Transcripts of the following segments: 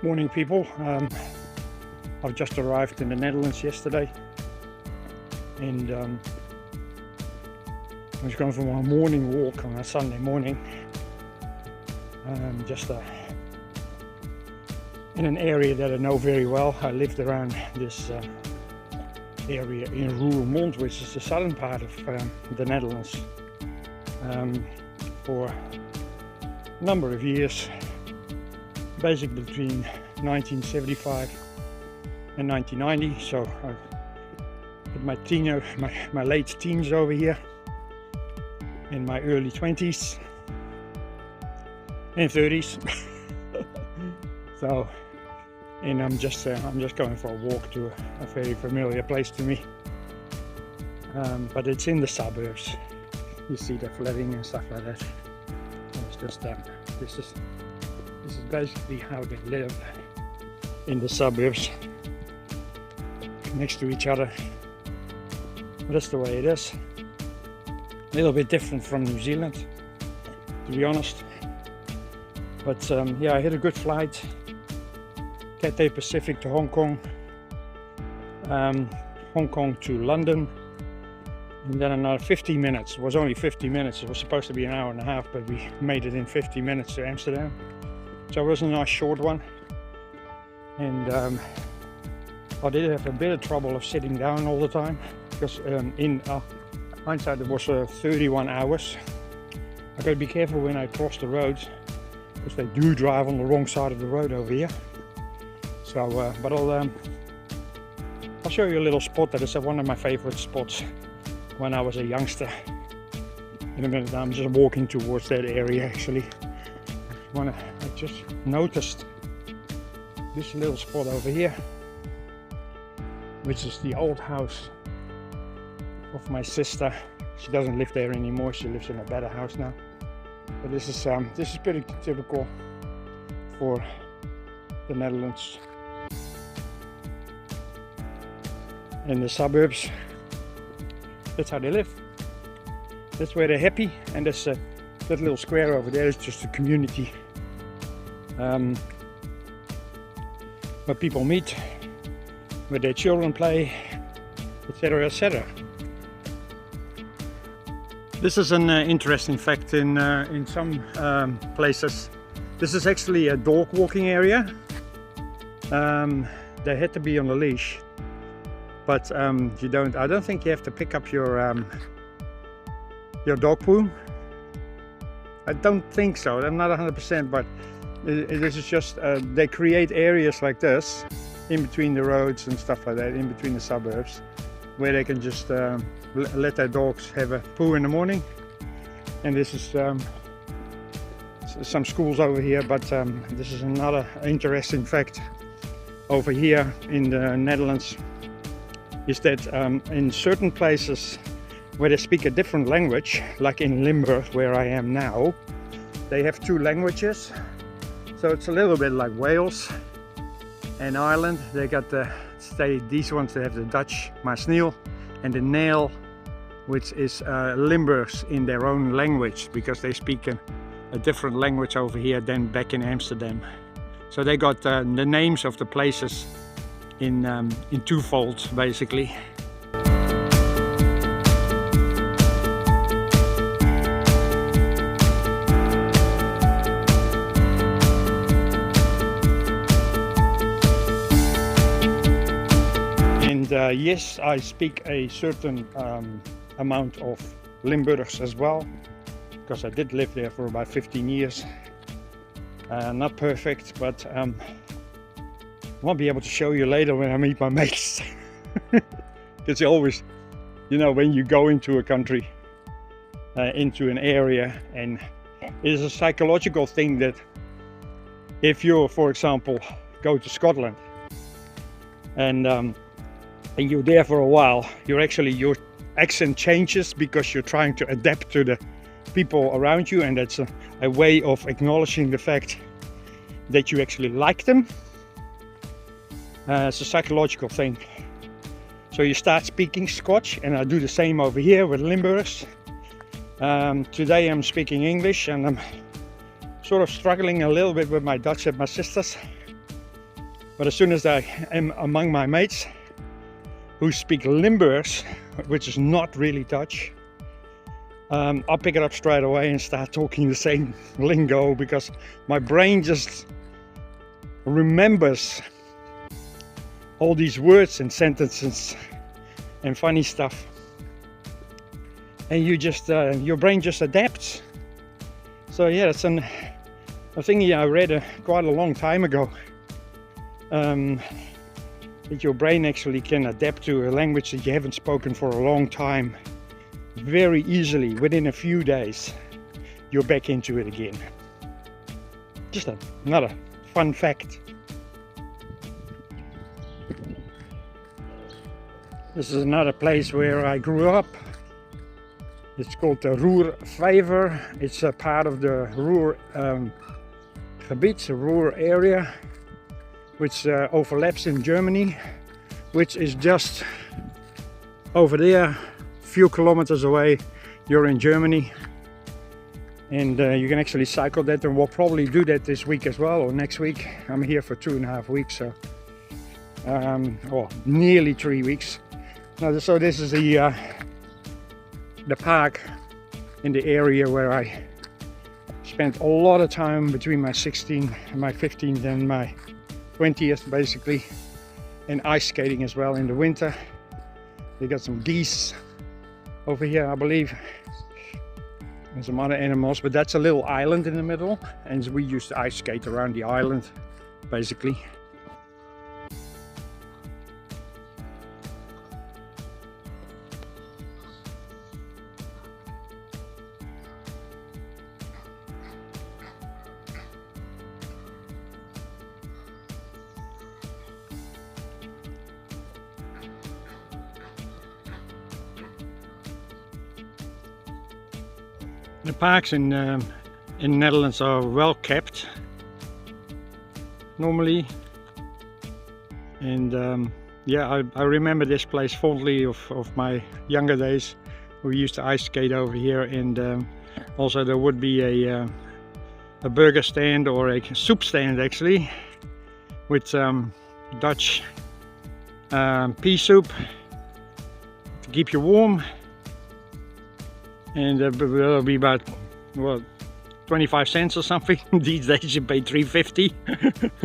Morning people, I've just arrived in the Netherlands yesterday, and I was going for my morning walk on a Sunday morning, just in an area that I know very well. I lived around this area in Roermond, which is the southern part of the Netherlands, for a number of years. Basically between 1975 and 1990, so I had my late teens over here, in my early 20s and 30s. So, and I'm just going for a walk to a very familiar place to me, but it's in the suburbs. You see the flooding and stuff like that. It's just this is basically how they live in the suburbs, next to each other. That's the way it is. A little bit different from New Zealand, to be honest. But yeah, I had a good flight. Cathay Pacific to Hong Kong, Hong Kong to London, and then another 50 minutes. It was only 50 minutes. It was supposed to be an hour and a half, but we made it in 50 minutes to Amsterdam. So it was a nice short one, and I did have a bit of trouble of sitting down all the time, because in hindsight it was 31 hours. I gotta be careful when I cross the roads, because they do drive on the wrong side of the road over here. So, but I'll show you a little spot that is one of my favorite spots when I was a youngster. In a minute, I'm just walking towards that area actually. I just noticed this little spot over here, which is the old house of my sister. She doesn't live there anymore. She lives in a better house now. But this is pretty typical for the Netherlands. In the suburbs, that's how they live. That's where they're happy, and that's that little square over there is just a community where people meet, where their children play, etc., etc. This is an interesting fact in some places. This is actually a dog walking area. They had to be on a leash, but I don't think you have to pick up your dog poo. I don't think so. I'm not 100%, but this is just they create areas like this in between the roads and stuff like that, in between the suburbs, where they can just let their dogs have a poo in the morning. And this is some schools over here, but this is another interesting fact over here in the Netherlands, is that in certain places where they speak a different language, like in Limburg where I am now, they have two languages. So it's a little bit like Wales and Ireland. They got these ones, they have the Dutch Maasniel and the Nail, which is Limburgs in their own language, because they speak a different language over here than back in Amsterdam. So they got the names of the places in twofold, basically. Yes, I speak a certain amount of Limburgs as well, because I did live there for about 15 years. Not perfect, but I won't be able to show you later when I meet my mates. It's always, you know, when you go into a country, into an area, and it is a psychological thing that if you, for example, go to Scotland and you're there for a while, your accent changes because you're trying to adapt to the people around you, and that's a way of acknowledging the fact that you actually like them. It's a psychological thing. So you start speaking Scotch, and I do the same over here with Limburgs. Today I'm speaking English, and I'm sort of struggling a little bit with my Dutch and my sisters. But as soon as I am among my mates who speak Limburgs, which is not really Dutch, I'll pick it up straight away and start talking the same lingo, because my brain just remembers all these words and sentences and funny stuff, and you just your brain just adapts. So yeah, it's a thing I read quite a long time ago, that your brain actually can adapt to a language that you haven't spoken for a long time very easily. Within a few days you're back into it again. Just another fun fact. This is another place where I grew up. It's called the Ruhr. It's a part of the Ruhr gebied, the Ruhr area, which overlaps in Germany, which is just over there, a few kilometers away. You're in Germany, and you can actually cycle that, and we'll probably do that this week as well, or next week. I'm here for 2.5 weeks, so or nearly 3 weeks. Now, so this is the park in the area where I spent a lot of time between my 16th and my 15th and my 20th, basically, and ice skating as well in the winter. They got some geese over here, I believe, and some other animals, but that's a little island in the middle, and we used to ice skate around the island, basically. The parks in the Netherlands are well kept normally, and yeah, I remember this place fondly of my younger days. We used to ice skate over here, and also there would be a burger stand, or a soup stand actually, with Dutch pea soup to keep you warm. And it'll be about, well, 25 cents or something. These days you pay $3.50.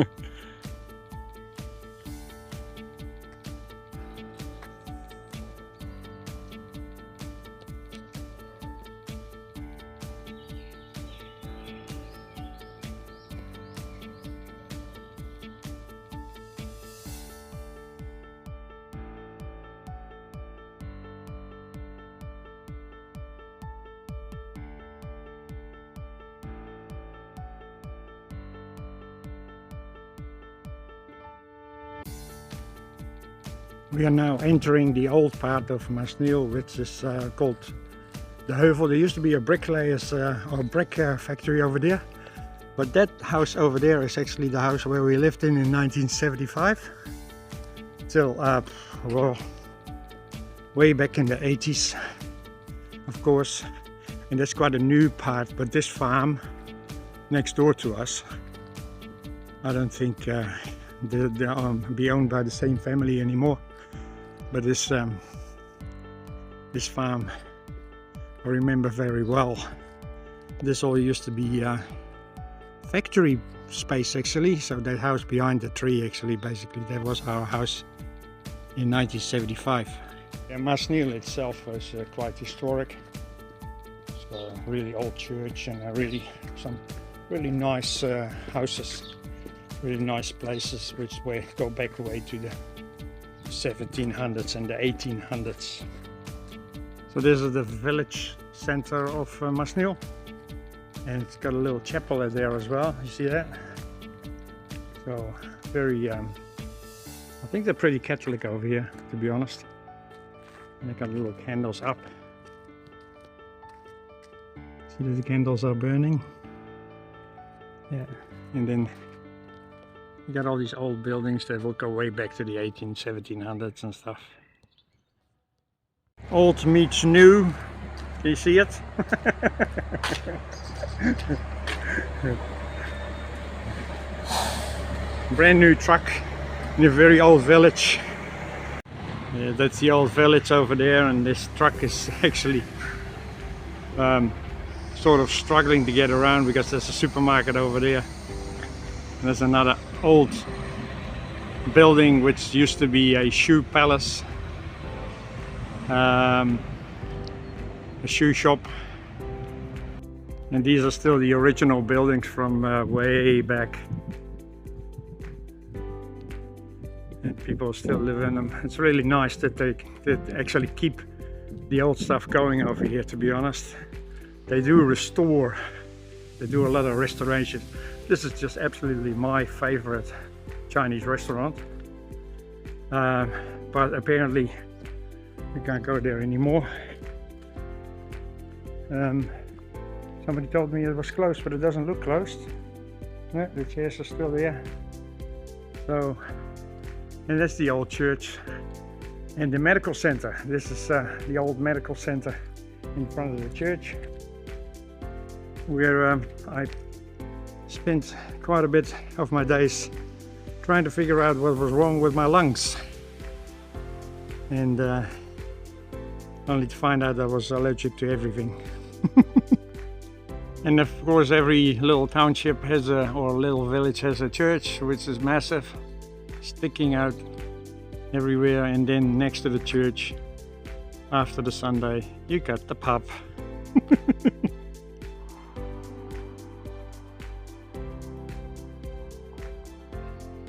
We are now entering the old part of Maasniel, which is called the Heuvel. There used to be a bricklayer's or brick factory over there, but that house over there is actually the house where we lived in 1975 till well, way back in the 80s, of course. And that's quite a new part, but this farm next door to us, I don't think they'll be owned by the same family anymore. But this farm I remember very well. This all used to be factory space actually, so that house behind the tree actually, basically that was our house in 1975. Yeah, Maasniel itself was quite historic. It's got a really old church and some really nice houses, really nice places which go back away to the 1700s and the 1800s. So this is the village center of Masnil, and it's got a little chapel there as well. You see that? So very, I think they're pretty Catholic over here, to be honest. And they got little candles up. See that the candles are burning? Yeah. And then you got all these old buildings that will go way back to the 1700s and stuff. Old meets new. Do you see it? Brand new truck in a very old village. Yeah, that's the old village over there, and this truck is actually sort of struggling to get around because there's a supermarket over there. And there's another old building which used to be a shoe palace, a shoe shop, and these are still the original buildings from way back, and people still live in them. It's really nice that they actually keep the old stuff going over here, to be honest. They do restore, they do a lot of restoration. This is just absolutely my favorite Chinese restaurant, but apparently we can't go there anymore. Somebody told me it was closed, but it doesn't look closed. Yeah, the chairs are still there. So, and that's the old church and the medical center. This is the old medical center in front of the church, where I spent quite a bit of my days trying to figure out what was wrong with my lungs, and only to find out I was allergic to everything. And of course every little township has or little village has a church, which is massive, sticking out everywhere. And then next to the church, after the Sunday, you got the pub.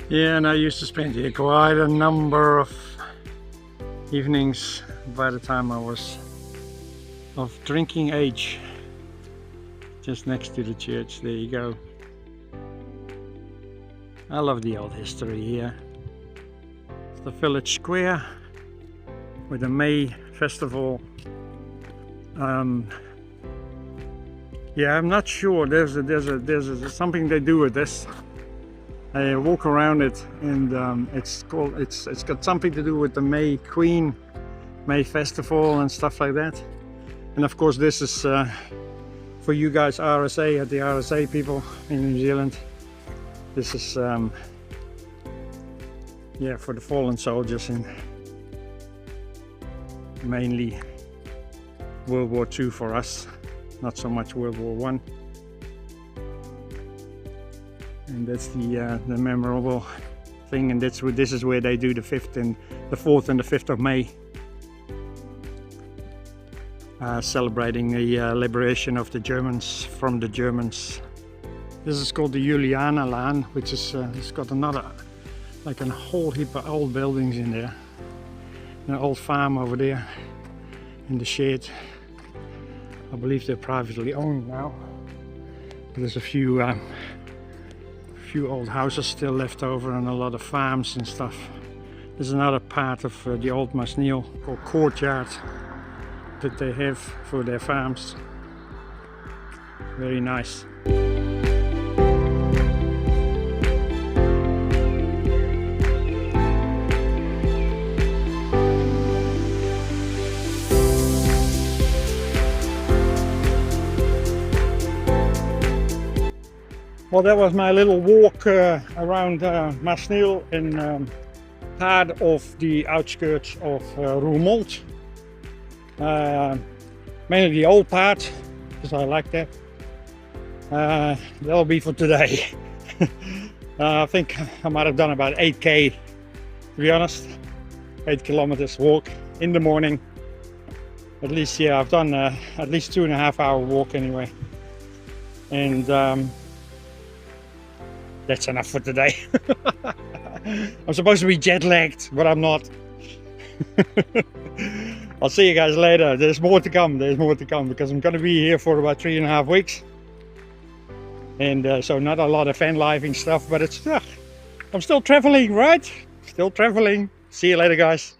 Yeah, and I used to spend here quite a number of evenings by the time I was of drinking age. Just next to the church, there you go. I love the old history here. It's the village square with the May festival. Yeah, I'm not sure. There's something they do with this. I walk around it, and it's got something to do with the May Queen, May festival and stuff like that. And of course this is for you guys RSA, at the RSA people in New Zealand. This is yeah, for the fallen soldiers in mainly World War II for us, not so much World War I. And that's the memorable thing, and this is where they do the 4th and the 5th of May, celebrating the liberation of the Germans from the Germans. This is called the Juliana Laan, which is it's got another, like a whole heap of old buildings in there. An old farm over there in the shed. I believe they're privately owned now. There's a few old houses still left over, and a lot of farms and stuff. There's another part of the old Masnil called courtyard that they have for their farms. Very nice. Well, that was my little walk around Masnil in part of the outskirts of Roermond. Mainly the old part, because I like that. That'll be for today. I think I might have done about 8k, to be honest. 8 kilometers walk in the morning. At least, yeah, I've done at least 2.5 hour walk anyway. And that's enough for today. I'm supposed to be jet lagged, but I'm not. I'll see you guys later. There's more to come. There's more to come because I'm going to be here for about 3.5 weeks. And so not a lot of van lifing stuff, but it's I'm still traveling, right? Still traveling. See you later, guys.